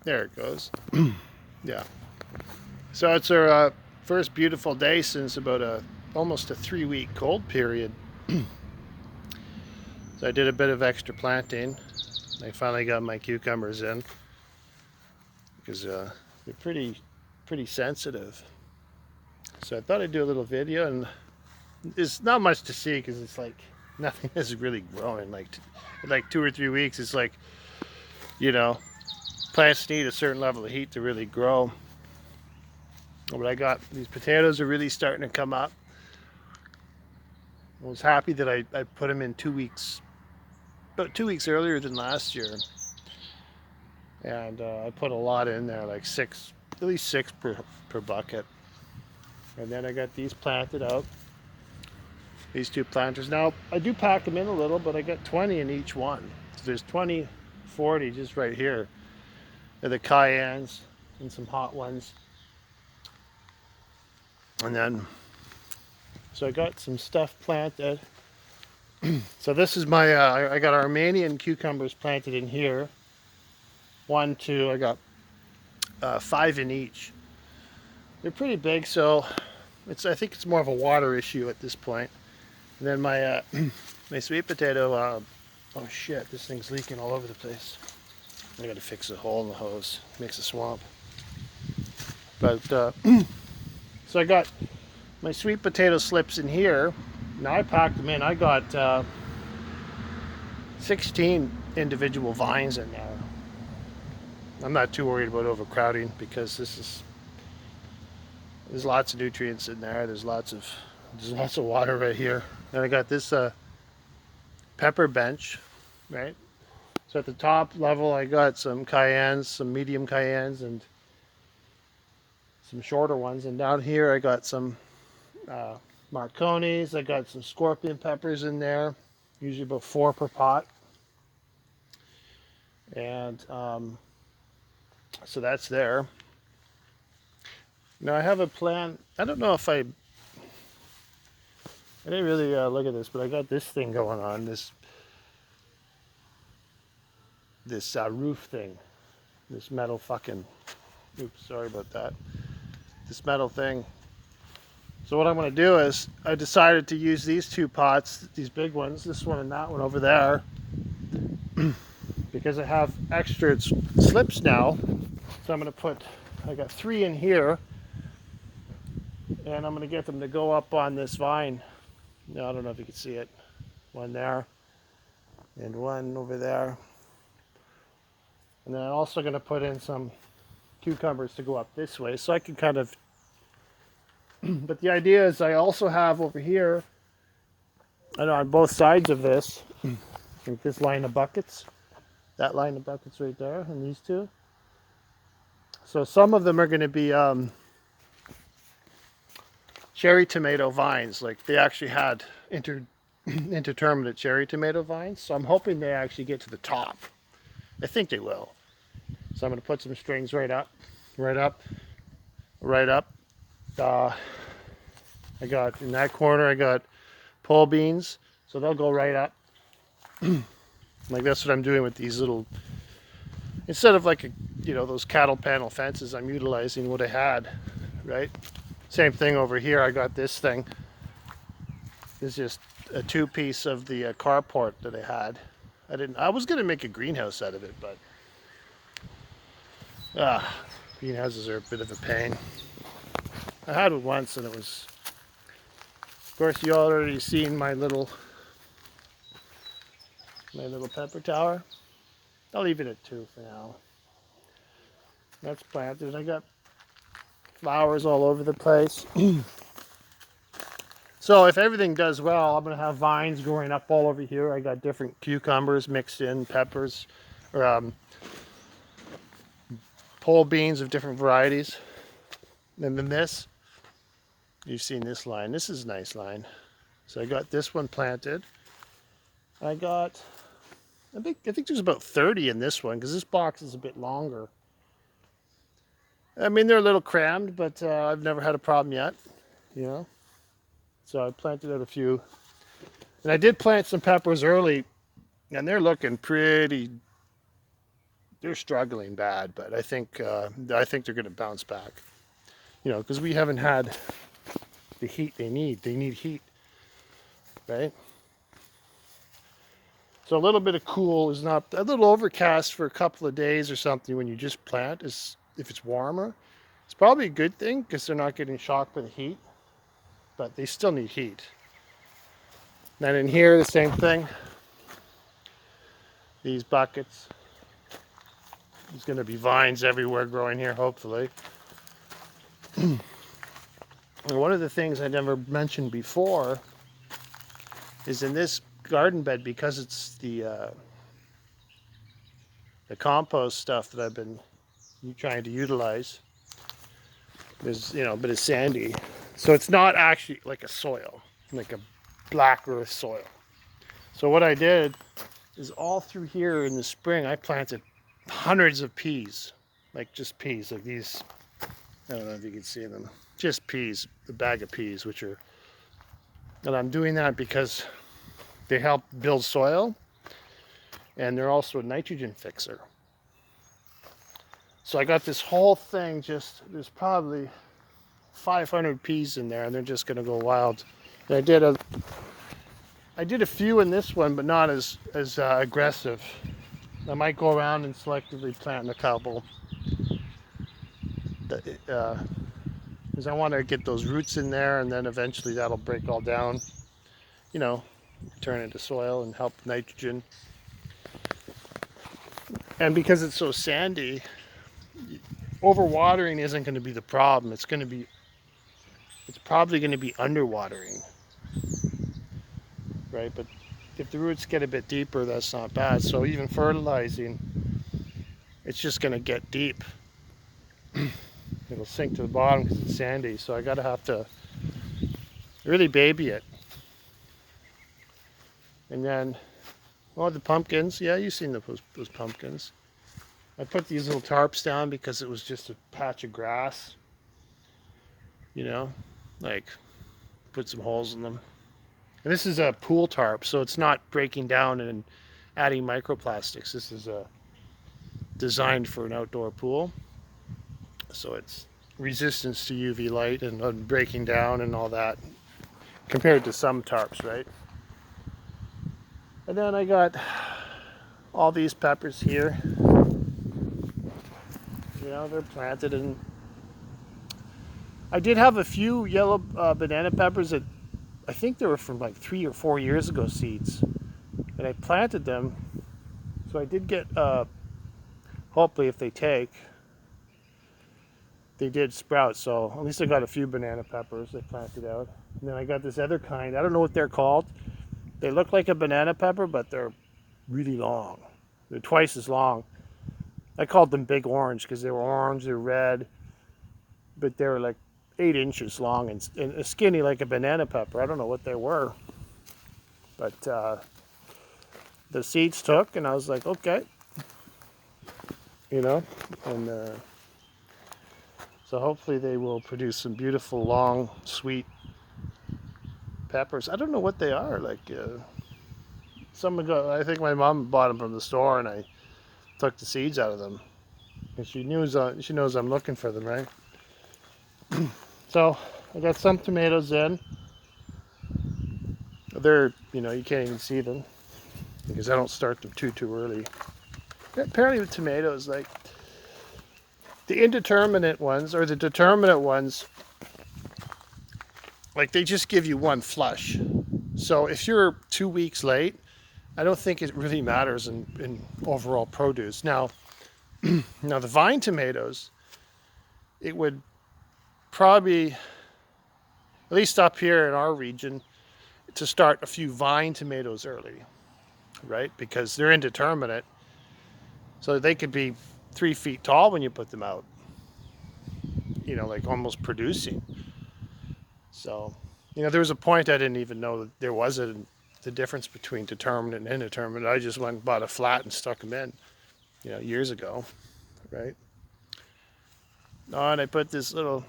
There it goes. Yeah. So it's our first beautiful day since about almost a 3 week cold period. So I did a bit of extra planting. I finally got my cucumbers in because they're pretty sensitive. So I thought I'd do a little video, and there's not much to see because it's like nothing is really growing. Like 2 or 3 weeks, it's like, you know, plants need a certain level of heat to really grow. But I got these potatoes are really starting to come up. I was happy that I put them in 2 weeks, about 2 weeks earlier than last year, and I put a lot in there, like six, at least six per bucket. And then I got these planted out, these two planters. Now I do pack them in a little, but I got 20 in each one. So there's 20, 40 just right here. They're the cayennes and some hot ones. And then, so I got some stuff planted. So this is my, I got Armenian cucumbers planted in here. One, two, I got 5 in each. They're pretty big, so I think it's more of a water issue at this point. And then my my sweet potato. Oh shit! This thing's leaking all over the place. I got to fix a hole in the hose. Makes a swamp. But so I got my sweet potato slips in here. Now I packed them in. I got 16 individual vines in there. I'm not too worried about overcrowding because there's lots of nutrients in there. There's lots of water right here. And I got this pepper bench, right? So at the top level, I got some cayennes, some medium cayennes, and some shorter ones. And down here, I got some Marconis. I got some scorpion peppers in there, usually about 4 per pot. And so that's there. Now I have a plan. I don't know if I didn't really look at this, but I got this thing going on. This roof thing. This metal fucking. Oops, sorry about that. This metal thing. So what I'm going to do is I decided to use these two pots, these big ones, this one and that one over there, because I have extra slips now. So I'm going to I got 3 in here, and I'm going to get them to go up on this vine. No, I don't know if you can see it. One there, and one over there. And then I'm also going to put in some cucumbers to go up this way, so I can kind of. But the idea is I also have over here, and on both sides of this, like this line of buckets, that line of buckets right there, and these two. So some of them are going to be cherry tomato vines. Like they actually had interterminate cherry tomato vines. So I'm hoping they actually get to the top. I think they will. So I'm going to put some strings right up, right up, right up. I got in that corner, I got pole beans. So they'll go right up. Like that's what I'm doing with these little, instead of like those cattle panel fences, I'm utilizing what I had, right? Same thing over here. I got this thing. It's just a 2-piece of the carport that I had. I was gonna make a greenhouse out of it, but greenhouses are a bit of a pain. I had it once, and it was. Of course, you already seen my little pepper tower. I'll leave it at 2 for now. That's planted. I got flowers all over the place. So if everything does well, I'm going to have vines growing up all over here. I got different cucumbers mixed in, peppers, or pole beans of different varieties. And then this, you've seen this line. This is a nice line. So I got this one planted. I think there's about 30 in this one because this box is a bit longer. I mean, they're a little crammed, but I've never had a problem yet, you know. So I planted out a few. And I did plant some peppers early, and they're looking they're struggling bad, but I think they're going to bounce back. You know, because we haven't had the heat they need. They need heat, right? So a little bit of cool is not a little overcast for a couple of days or something when you just plant is if it's warmer. It's probably a good thing because they're not getting shocked by the heat, but they still need heat. Then in here, the same thing. These buckets. There's going to be vines everywhere growing here, hopefully. And one of the things I never mentioned before is in this garden bed, because it's the compost stuff that I've been trying to utilize. There's, you know, a bit of sandy. So it's not actually like a soil, like a black earth soil. So what I did is all through here in the spring, I planted hundreds of peas, like just peas, like these. I don't know if you can see them. Just peas, a bag of peas, which are, and I'm doing that because they help build soil and they're also a nitrogen fixer. So I got this whole thing there's probably 500 peas in there and they're just going to go wild. And I did a few in this one, but not as aggressive. I might go around and selectively plant a couple. Because I want to get those roots in there, and then eventually that'll break all down, you know, turn into soil and help nitrogen. And because it's so sandy, overwatering isn't going to be the problem. It's probably going to be underwatering, right? But if the roots get a bit deeper, that's not bad. So even fertilizing, it's just going to get deep. It'll sink to the bottom because it's sandy. So I have to really baby it. And then, well, the pumpkins. Yeah, you've seen those pumpkins. I put these little tarps down because it was just a patch of grass. You know, like put some holes in them. And this is a pool tarp, so it's not breaking down and adding microplastics. This is designed for an outdoor pool. So it's resistance to UV light and breaking down and all that compared to some tarps, right? And then I got all these peppers here. You know, they're planted, and I did have a few yellow banana peppers that I think they were from like 3 or 4 years ago seeds, and I planted them. So I did get, hopefully if they take, they did sprout. So at least I got a few banana peppers I planted out. And then I got this other kind. I don't know what they're called. They look like a banana pepper, but they're really long. They're twice as long. I called them big orange because they were orange, they're red, but they were like 8 inches long and skinny like a banana pepper. I don't know what they were, but the seeds took, and I was like, okay, you know, and so hopefully they will produce some beautiful, long, sweet peppers. I don't know what they are. Like, I think my mom bought them from the store, and I took the seeds out of them. And she knows I'm looking for them, right? So I got some tomatoes in. They're, you know, you can't even see them because I don't start them too early. Apparently with tomatoes, like the indeterminate ones or the determinate ones, like they just give you one flush. So if you're 2 weeks late, I don't think it really matters in overall produce. Now the vine tomatoes, it would probably, at least up here in our region, to start a few vine tomatoes early, right? Because they're indeterminate. So they could be 3 feet tall when you put them out, you know, like almost producing. So, you know, there was a point I didn't even know that there was the difference between determinate and indeterminate. I just went and bought a flat and stuck them in, you know, years ago, right? Oh, and I put those little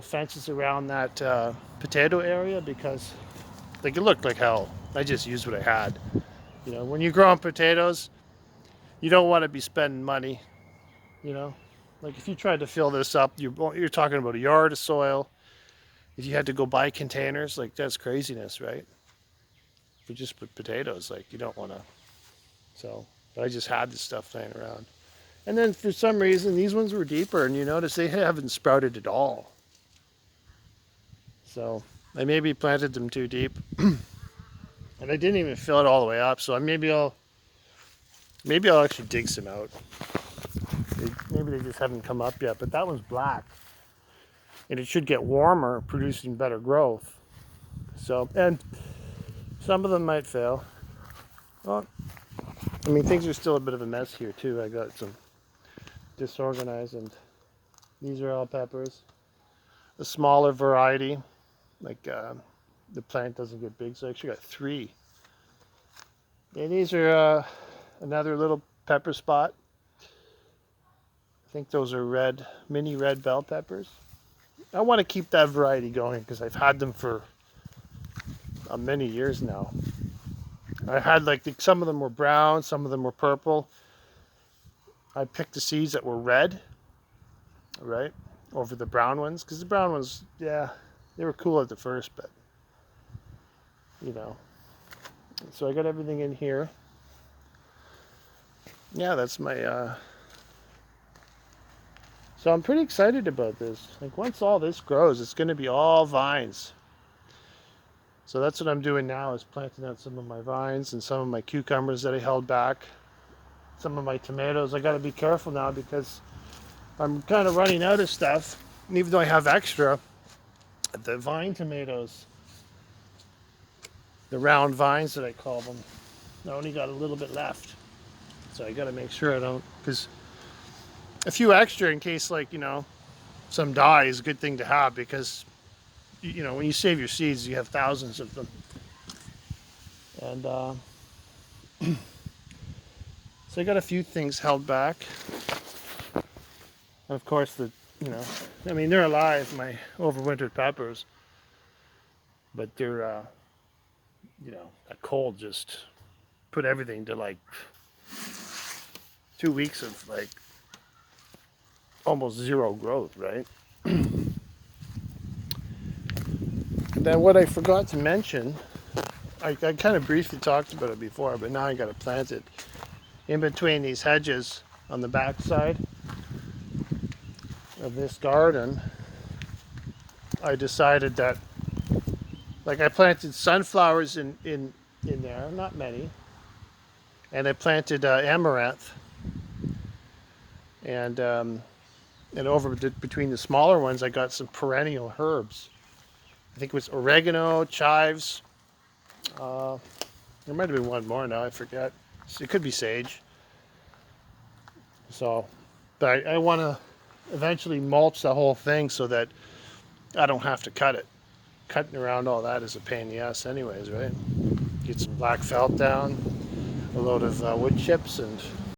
fences around that potato area because like it looked like hell. I just used what I had. You know, when you're growing potatoes, you don't want to be spending money, you know. Like if you tried to fill this up, you're talking about a yard of soil. If you had to go buy containers, like that's craziness, right? For just potatoes, like you don't want to. So, but I just had this stuff laying around. And then for some reason, these ones were deeper, and you notice they haven't sprouted at all. So I maybe planted them too deep, and I didn't even fill it all the way up. So maybe I'll actually dig some out. Maybe they just haven't come up yet. But that one's black, and it should get warmer, producing better growth. So, and some of them might fail. Well, I mean, things are still a bit of a mess here too. I got some disorganized, and these are all peppers. A smaller variety, like the plant doesn't get big, so I actually got 3. And these are another little pepper spot. I think those are mini red bell peppers. I want to keep that variety going because I've had them for many years now. I had some of them were brown, some of them were purple. I picked the seeds that were red, right, over the brown ones, because the brown ones, yeah, they were cool at the first, but you know. So I got everything in here. Yeah, that's my. So I'm pretty excited about this. Like once all this grows, it's going to be all vines. So that's what I'm doing now, is planting out some of my vines and some of my cucumbers that I held back. Some of my tomatoes. I got to be careful now because I'm kind of running out of stuff. And even though I have extra, the vine tomatoes, the round vines that I call them, I only got a little bit left. So I got to make sure I don't, because a few extra in case, like, you know, some die is a good thing to have, because you know, when you save your seeds, you have thousands of them. And so I got a few things held back. And of course, you know, I mean, they're alive, my overwintered peppers, but they're, you know, that cold just put everything to like 2 weeks of like almost zero growth, right? Then what I forgot to mention, I kind of briefly talked about it before, but now I got to plant it in between these hedges on the back side of this garden. I decided that, like, I planted sunflowers in there, not many, and I planted amaranth, and over between the smaller ones, I got some perennial herbs. I think it was oregano, chives. There might have been one more now, I forget. It could be sage. So, but I want to eventually mulch the whole thing so that I don't have to cut it. Cutting around all that is a pain in the ass anyways, right? Get some black felt down, a load of wood chips, and